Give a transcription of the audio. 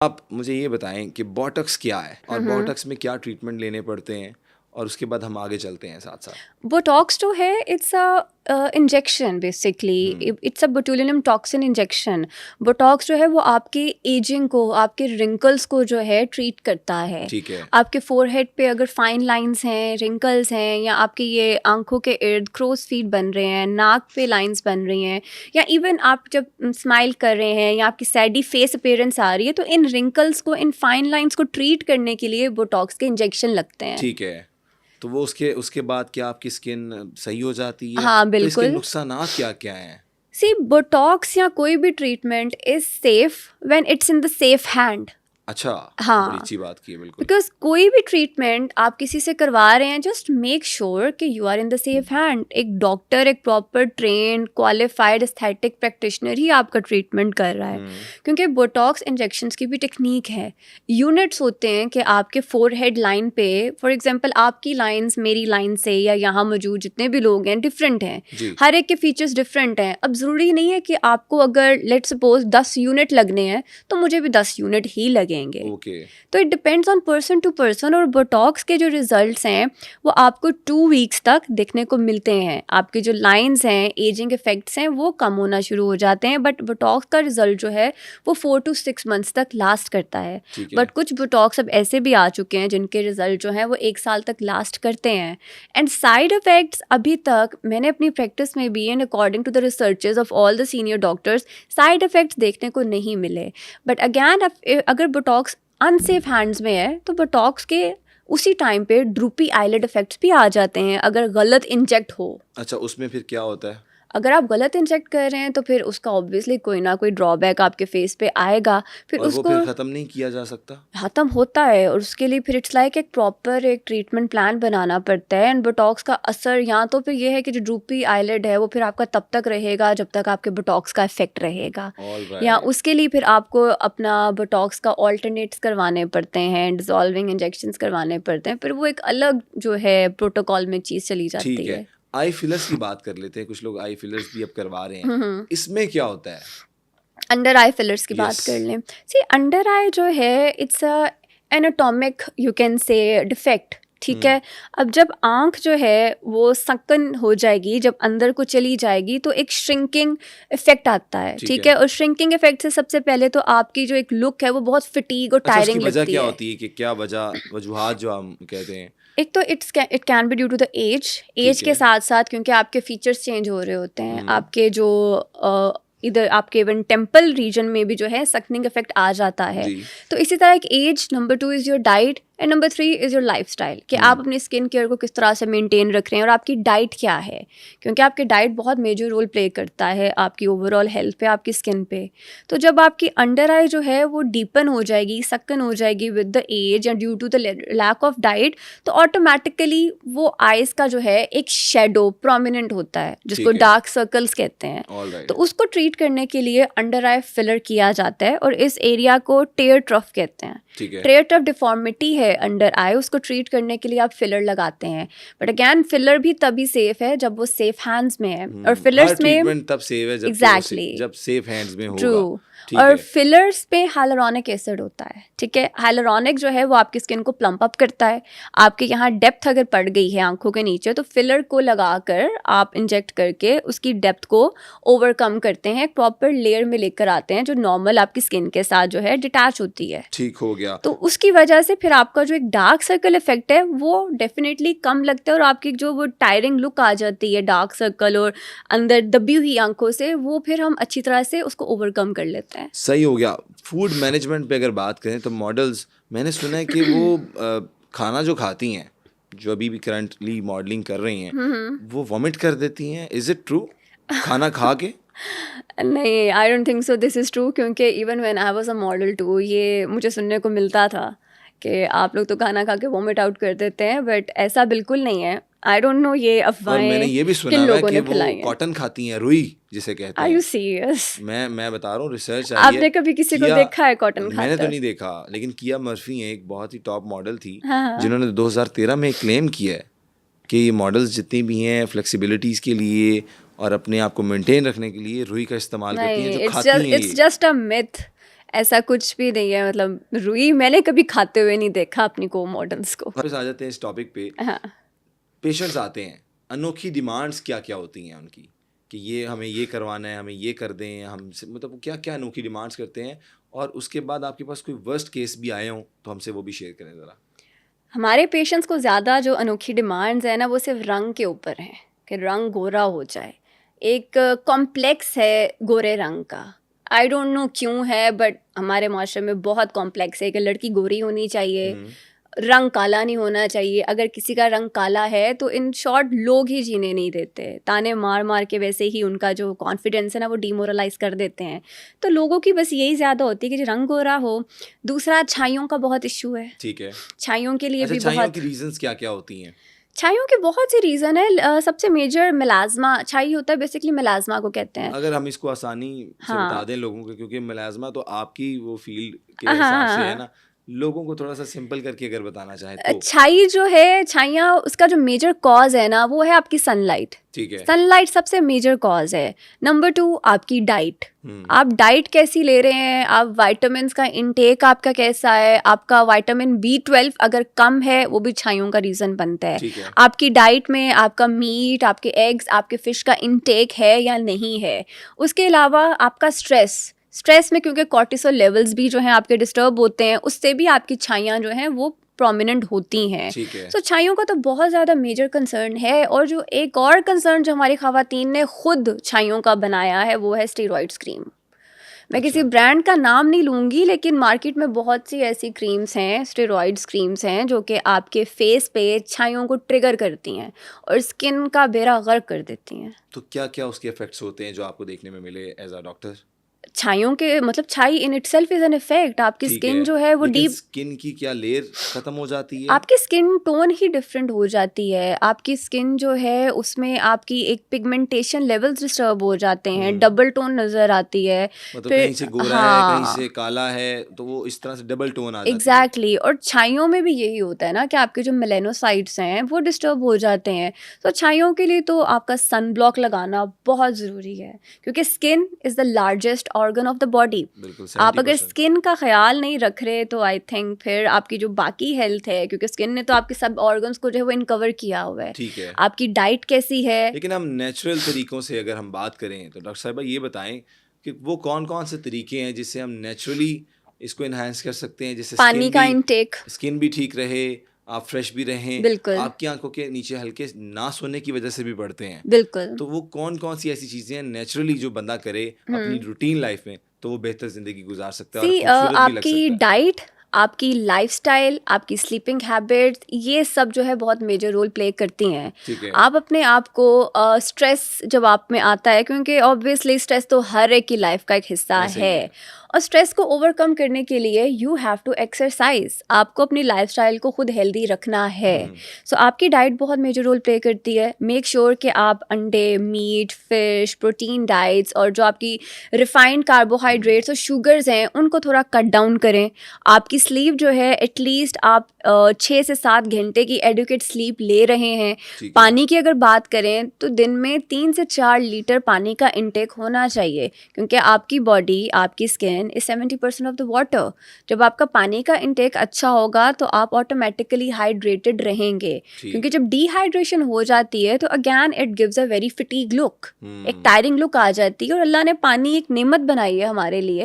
आप मुझे ये बताएं कि बोटॉक्स क्या है और बोटॉक्स में क्या ट्रीटमेंट लेने पड़ते हैं, और उसके बाद हम आगे चलते हैं साथ साथ। बोटॉक्स जो है it's a injection basically, it's a botulinum toxin injection. Botox जो है वो आपकी एजिंग को, आपके रिंकल्स को जो है ट्रीट करता है। ठीक है। आपके फोरहेड पे अगर फाइन लाइंस हैं, रिंकल्स हैं, या आपके ये आंखों के इर्द क्रोज फीट बन रहे हैं, नाक पे लाइंस बन रही हैं, या इवन आप जब स्माइल कर रहे हैं या आपकी सैडी फेस अपीयरेंस आ रही है, तो इन रिंकल्स को, इन फाइन लाइंस को ट्रीट करने के लिए बोटॉक्स के इंजेक्शन लगते हैं। ठीक है, तो वो उसके उसके बाद क्या आपकी स्किन सही हो जाती है? हाँ, तो इसके बिल्कुल। नुकसानात क्या क्या हैं? सी, बोटॉक्स या कोई भी treatment is safe when it's in the safe hand. अच्छा, बड़ी हाँ, अच्छी बात की है, बिल्कुल। बिकॉज कोई भी ट्रीटमेंट आप किसी से करवा रहे हैं, जस्ट मेक श्योर कि you are in the safe hand. एक डॉक्टर, एक proper train qualified aesthetic practitioner ही आपका ट्रीटमेंट कर रहा है। क्योंकि बोटॉक्स इंजेक्शंस की भी टेक्निक है। यूनिट्स होते हैं कि आपके फोरहेड लाइन पे, फॉर एग्जांपल आपकी लाइंस मेरी लाइन से या यहाँ मौजूद जितने भी लोग हैं डिफरेंट हैं, जी। हर एक के फीचर्स डिफरेंट हैं। अब ज़रूरी नहीं है कि आपको अगर लेट सपोज 10 यूनिट लगने हैं तो मुझे भी 10 यूनिट ही लगेंगे। ओके। तो it depends on person to person. और बोटॉक्स के जो रिजल्ट्स हैं वो आपको 2 वीक्स तक देखने को मिलते हैं। आपकी जो लाइंस हैं, एजिंग इफेक्ट्स हैं, वो कम होना शुरू हो जाते हैं। बट बोटॉक्स का रिजल्ट जो है वो 4 to 6 मंथ्स तक लास्ट करता है। ठीक है। बट कुछ बोटॉक्स अब ऐसे भी आ चुके हैं जिनके रिजल्ट जो हैं वो 1 साल तक लास्ट करते हैं। एंड साइड इफेक्ट्स अभी तक मैंने अपनी प्रैक्टिस में भी, and according to the researches of all the senior doctors, side effects देखने को नहीं मिले। बट अगैन अगर बोटॉक्स अनसेफ हैंड्स में है तो बोटॉक्स के उसी टाइम पे ड्रूपी आईलिड इफेक्ट्स भी आ जाते हैं अगर गलत इंजेक्ट हो। अच्छा, उसमें फिर क्या होता है? अगर आप गलत इंजेक्ट कर रहे हैं तो फिर उसका ऑब्वियसली कोई ना कोई ड्रॉबैक आपके फेस पे आएगा। फिर और वो उसको फिर ख़त्म नहीं किया जा सकता? ख़त्म होता है, और उसके लिए फिर इट्स लाइक एक प्रॉपर एक ट्रीटमेंट प्लान बनाना पड़ता है। एंड बोटॉक्स का असर यहाँ तो फिर ये है कि जो ड्रूपी आईलिड है वो फिर आपका तब तक रहेगा जब तक आपके बोटॉक्स का इफेक्ट रहेगा। ऑल या राइट। उसके लिए फिर आपको अपना बोटॉक्स का ऑल्टरनेट्स करवाने पड़ते हैं, डिजॉल्विंग इंजेक्शंस करवाने पड़ते हैं। फिर वो एक अलग जो है प्रोटोकॉल में चीज़ चली ठीक जाती है, है। आई फिलर्स की बात कर लेते हैं। कुछ लोग आई फिलर्स भी अब करवा रहे हैं, इसमें क्या होता है? अंडर आई फिलर्स की बात यस। कर लें। सी, अंडर आई जो है it's a anatomic, you can say, defect. ठीक है। अब जब आंख जो है वो सक्कन हो जाएगी, जब अंदर को चली जाएगी, तो एक श्रिंकिंग इफेक्ट आता है। ठीक ठीक है। है। और श्रिंकिंग इफेक्ट से सबसे पहले तो आपकी जो एक लुक है वो बहुत फिटीग और अच्छा, उसकी टायरिंग वजह लगती क्या है। होती है कि क्या वजूहात जो हम कहते हैं? एक तो it can be due to the age ठीक के है। साथ साथ, क्योंकि आपके फीचर्स चेंज हो रहे होते हैं। आपके जो इधर आपके इवन टेम्पल रीजन में भी जो है सक्निंग इफेक्ट आ जाता है। जी। तो इसी तरह एक age, number 2 is your diet, and number 3 is your lifestyle, कि आप अपनी स्किन केयर को किस तरह से मेंटेन रख रहे हैं और आपकी डाइट क्या है। क्योंकि आपकी डाइट बहुत मेजर रोल प्ले करता है आपकी ओवरऑल हेल्थ पे, आपकी स्किन पे। तो जब आपकी अंडर आई जो है वो डीपन हो जाएगी, सक्कन हो जाएगी with the age and due to the lack of diet, तो ऑटोमेटिकली वो आइज़ का जो है एक शेडो प्रोमिनेंट होता है, जिसको ठीक है। डार्क सर्कल्स कहते हैं। ऑल तो राइट। उसको ट्रीट करने के लिए अंडर आई फिलर किया जाता है, और इस एरिया को टेयर ट्रफ कहते हैं। ठीक है। टेयर ट्रफ डिफॉर्मिटी है अंडर आई, उसको ट्रीट करने के लिए आप फिलर लगाते हैं। बट अगैन फिलर भी तभी सेफ है जब वो सेफ हैंड्स में है। और हर फिलर्स में ट्रीटमेंट तब सेफ है एग्जैक्टली जब सेफ हैंड्स में होगा। ट्रू। ठीक और है। फिलर्स पे हाइलुरोनिक एसिड होता है। ठीक है। हाइलुरोनिक जो है वो आपकी स्किन को प्लम्प अप करता है। आपके यहाँ डेप्थ अगर पड़ गई है आंखों के नीचे, तो फिलर को लगाकर आप इंजेक्ट करके उसकी डेप्थ को ओवरकम करते हैं, प्रॉपर लेयर में लेकर आते हैं जो नॉर्मल आपकी स्किन के साथ जो है डिटैच होती है। ठीक हो गया। तो उसकी वजह से फिर आपका जो एक डार्क सर्कल इफेक्ट है वो डेफिनेटली कम लगता है, और आपकी जो वो टायरिंग लुक आ जाती है डार्क सर्कल और अंदर दबी हुई आंखों से, वो फिर हम अच्छी तरह से उसको ओवरकम कर लेते हैं। सही हो गया। फूड मैनेजमेंट पे अगर बात करें तो मॉडल्स, मैंने सुना है कि वो खाना जो खाती हैं, जो अभी भी करंटली मॉडलिंग कर रही हैं, वो वॉमिट कर देती हैं। Is it true? खाना खा के? नहीं, I don't think so this is true. क्योंकि even when I was a model too, ये मुझे सुनने को मिलता था कि आप लोग तो खाना खा के वॉमिट आउट कर देते हैं, बट ऐसा बिल्कुल नहीं है। आई डोंट नो ये और मैंने अफवाहें ये भी सुना किन हुआ है लोगों कि ने वो फैलाई हैं। कॉटन खाती हैं, रुई जिसे कहते आर हैं। You serious? मैं बता रहा हूँ, रिसर्च आई है। आपने कभी किसी को किया, देखा है कॉटन मैंने तो खाते? नहीं देखा, लेकिन किया मर्फी है, एक बहुत ही टॉप मॉडल थी, हाँ, हाँ। जिन्होंने 2013 में क्लेम किया है कि ये मॉडल्स जितनी भी हैं फ्लेक्सिबिलिटीज़ के लिए और अपने आप को मेंटेन रखने के लिए रुई का इस्तेमाल करती हैं, नहीं, जो खाती हैं इट्स ये। Just a myth. ऐसा कुछ भी नहीं है, मतलब रुई मैंने कभी खाते हुए नहीं देखा अपनी को मॉडल्स को। वापस आ जाते हैं इस टॉपिक पे। हाँ, पेशेंट्स आते हैं, अनोखी डिमांड्स क्या क्या होती हैं उनकी, कि ये हमें ये करवाना है, हमें ये कर दें, हमसे मतलब क्या क्या अनोखी डिमांड्स करते हैं, और उसके बाद आपके पास कोई वर्स्ट केस भी आए हों तो हमसे वो भी शेयर करें ज़रा। हमारे पेशेंट्स को ज़्यादा जो अनोखी डिमांड्स है ना वो सिर्फ रंग के ऊपर हैं कि रंग गोरा हो जाए। एक कॉम्प्लेक्स है गोरे रंग का, आई डोंट नो क्यों है, बट हमारे माशरे में बहुत कॉम्प्लेक्स है कि लड़की गोरी होनी चाहिए, रंग काला नहीं होना चाहिए। अगर किसी का रंग काला है तो इन शॉर्ट लोग ही जीने नहीं देते, ताने मार मार के वैसे ही उनका जो कॉन्फिडेंस है ना वो डिमोरलाइज कर देते हैं। तो लोगों की बस यही ज़्यादा होती है कि रंग गोरा हो। दूसरा, छाइयों का बहुत इशू है। ठीक है, छाइयों के लिए अच्छा भी छाइयों बहुत की रीजंस क्या क्या होती हैं? छाइयों के बहुत से रीज़न है। सबसे मेजर मिलाज़मा छाई होता है, बेसिकली मिलाज़मा को कहते हैं। अगर हम इसको आसानी से हाँ। बता दें लोगों को, क्योंकि मिलाज़मा तो आपकी वो फील्ड के हाँ, हिसाब से हाँ, है ना, लोगों को थोड़ा सा सिंपल करके अगर बताना चाहें तो। छाई जो है, छाइयाँ उसका जो मेजर कॉज है ना वो है आपकी सनलाइट। ठीक है। सनलाइट सबसे मेजर कॉज है। नंबर 2 आपकी डाइट। आप डाइट कैसी ले रहे हैं, आप विटामिन्स का इनटेक आपका कैसा है, आपका विटामिन B12 अगर कम है वो भी छाइयों का रीज़न बनता है। ठीक है। आपकी डाइट में आपका मीट, आपके एग्स, आपके फिश का इनटेक है या नहीं है। उसके अलावा आपका स्ट्रेस में क्योंकि कॉर्टिसोल लेवल्स भी जो हैं आपके डिस्टर्ब होते हैं, उससे भी आपकी छाइयाँ जो हैं वो प्रोमिनेंट होती हैं। ठीक है। सो छाइयों का तो बहुत ज़्यादा मेजर कंसर्न है। और जो एक और कंसर्न जो हमारी ख़वातीन ने खुद छाइयों का बनाया है वो है स्टेरॉइड्स क्रीम। मैं किसी ब्रांड का नाम नहीं लूँगी, लेकिन मार्केट में बहुत सी ऐसी क्रीम्स हैं, स्टेरॉइड्स क्रीम्स हैं, जो कि आपके फेस पे छाइयों को ट्रिगर करती हैं और स्किन का बेड़ा गर्क कर देती हैं। तो क्या क्या उसके इफेक्ट्स होते हैं जो आपको देखने में मिले एज अ डॉक्टर? छाइयों के मतलब छाई in itself is an effect. आपकी ठीक स्किन जो है वो लेकिन डीप, स्किन की क्या लेयर खत्म हो जाती है? आपकी स्किन टोन ही डिफरेंट हो जाती है। आपकी स्किन जो है उसमें आपकी एक पिगमेंटेशन लेवल्स डिस्टर्ब हो जाते हैं, डबल टोन नज़र आती है। मतलब फिर कहीं से गोरा है, कहीं से काला है, तो वो इस तरह से डबल टोन आ जाती है। एग्जैक्टली। और छाइयों में भी यही होता है ना कि आपके जो मेलेनोसाइट्स हैं वो डिस्टर्ब हो जाते हैं। तो छाइयों के लिए तो आपका सन ब्लॉक लगाना बहुत ज़रूरी है, क्योंकि skin is the largest organ of the body. बिल्कुल आप अगर 70%। स्किन का ख्याल नहीं रख रहे तो आई थिंक फिर आपकी जो बाकी हेल्थ है, क्योंकि स्किन ने तो आपके सब ऑर्गन्स को जो है वो इनकवर किया हुआ है। ठीक है। आपकी डाइट कैसी है। लेकिन हम नेचुरल तरीकों से अगर हम बात करें तो डॉक्टर साहिबा ये बताएं कि वो कौन कौन से तरीके हैं जिससे हम नेचुरली इसको इन्हांस कर सकते हैं, जिससे पानी का इनटेक, स्किन भी ठीक रहे, आप फ्रेश भी रहें। बिल्कुल आपकी आंखों के नीचे हल्के ना सोने की वजह से भी बढ़ते हैं। बिल्कुल। तो वो कौन कौन सी ऐसी चीजें हैं नेचुरली जो बंदा करे अपनी रूटीन लाइफ में, तो वो बेहतर जिंदगी गुजार सकता है और सी खूबसूरत भी लग आपकी सकता है? डाइट, आपकी लाइफस्टाइल, आपकी स्लीपिंग हैबिट्स, ये सब जो है बहुत मेजर रोल प्ले करती हैं। ठीक है। आप अपने आप को स्ट्रेस जब आप में आता है, क्योंकि ऑब्वियसली स्ट्रेस तो हर एक की लाइफ का एक हिस्सा ऐसे ही है, है। और स्ट्रेस को ओवरकम करने के लिए यू हैव टू एक्सरसाइज। आपको अपनी लाइफस्टाइल को खुद हेल्दी रखना है। सो आपकी डाइट बहुत मेजर रोल प्ले करती है। मेक श्योर कि आप अंडे, मीट, फिश, प्रोटीन डाइट्स और जो आपकी रिफाइंड कार्बोहाइड्रेट्स और शुगर्स हैं उनको थोड़ा कट डाउन करें। आपकी स्लीप जो है एटलीस्ट आप 6 से 7 घंटे की एडुकेट स्लीप ले रहे हैं। ठीक है। पानी की अगर बात करें तो दिन में 3 से 4 लीटर पानी का इंटेक होना चाहिए, क्योंकि आपकी बॉडी, आपकी skin is 70% of the water. जब आपका पानी का इंटेक अच्छा होगा तो आप ऑटोमेटिकली हाइड्रेटेड रहेंगे, क्योंकि जब डिहाइड्रेशन हो जाती है तो again it gives a very fatigue look, एक टायरिंग लुक आ जाती है। और अल्लाह ने पानी एक नेमत बनाई है हमारे लिए।